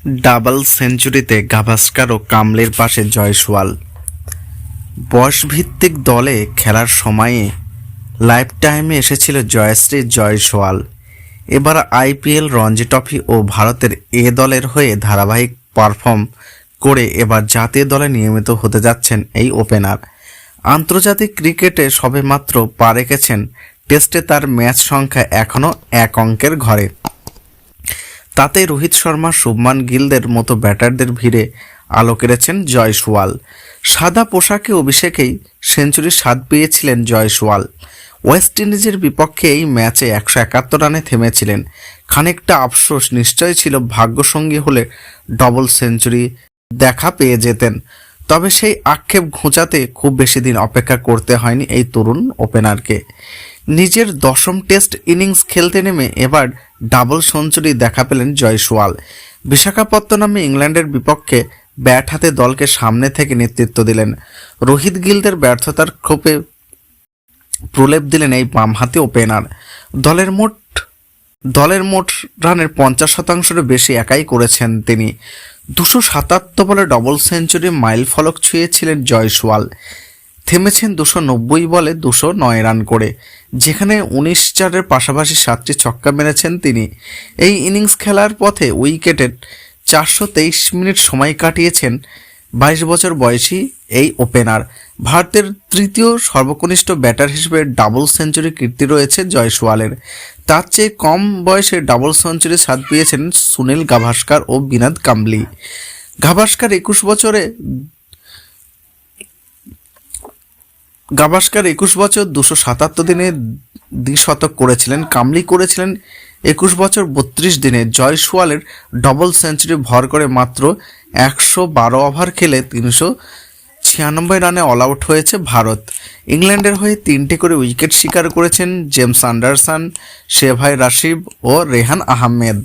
Double সেঞ্চুরিতে Gavaskar ও কামলির পাশে জয়সওয়াল। বয়সভিত্তিক দলে খেলার সময়ে লাইফ টাইমে এসেছিল জয়শ্রী জয়সওয়াল। এবার আইপিএল, রঞ্জি ট্রফি ও ভারতের এ দলের হয়ে ধারাবাহিক পারফর্ম করে এবার জাতীয় দলে নিয়মিত হতে যাচ্ছেন এই ওপেনার। আন্তর্জাতিক ক্রিকেটে সবেমাত্র পা রেখেছেন, টেস্টে তার ম্যাচ সংখ্যা এখনও 1 অঙ্কের ঘরে। তাতে রোহিত শর্মা, শুভমান গিলদের মতো ব্যাটারদের ভিড়ে আলো কেড়েছেন জয়সওয়াল। সাদা পোশাকে অভিষেকেই সেঞ্চুরির স্বাদ পেয়েছিলেন জয়সওয়াল। ওয়েস্ট ইন্ডিজের বিপক্ষে এই ম্যাচে 171 রানে থেমেছিলেন। খানিকটা আফসোস নিশ্চয়ই ছিল, ভাগ্যসঙ্গী হলে ডবল সেঞ্চুরি দেখা পেয়ে যেতেন। তবে সেই আক্ষেপ ঘোচাতে খুব বেশি দিন অপেক্ষা করতে হয়নি এই তরুণ ওপেনারকে। নিজের 10ম টেস্ট ইনিংস খেলতে নেমে এবার ডাবল সেঞ্চুরি দেখা পেলেন জয়সওয়াল। বিশাখাপত্তনমে ইংল্যান্ডের বিপক্ষে ব্যাট হাতে দলকে সামনে থেকে নেতৃত্ব দিলেন। রোহিত গিলদের ব্যর্থতার ক্ষোভে প্রলেপ দিলেন এই বামহাতি ওপেনার। দলের মোট রানের 50%-এরও বেশি একাই করেছেন তিনি। 277 বলে ডবল সেঞ্চুরি মাইল ফলক ছুঁয়েছিলেন জয়সওয়াল। থেমেছেন 290 বলে 209 রান করে, যেখানে 19 চারের পাশাপাশি 7টি ছক্কা মেরেছেন তিনি। এই ইনিংস খেলার পথে উইকেটে 423 মিনিট সময় কাটিয়েছেন 22 বছর বয়সী এই ওপেনার। ভারতের তৃতীয় সর্বকনিষ্ঠ ব্যাটার হিসেবে ডাবল সেঞ্চুরি কীর্তি রয়েছে জয়সওয়ালের। তার চেয়ে কম বয়সে ডাবল সেঞ্চুরি স্বাদ পেয়েছেন সুনীল গাভাস্কার ও বিনোদ কাম্বলি। গাভাস্কার 21 বছর 277 দিনে দ্বিশতক করেছিলেন। কাম্বলি করেছিলেন 21 বছর 32 দিনে। জয়সওয়ালের ডবল সেঞ্চুরি ভর করে মাত্র 112 ওভার খেলে 396 রানে অল আউট হয়েছে ভারত। ইংল্যান্ডের হয়ে 3টি করে উইকেট শিকার করেছেন জেমস অ্যান্ডারসন, শেভায় রাশিদ ও রেহান আহমেদ।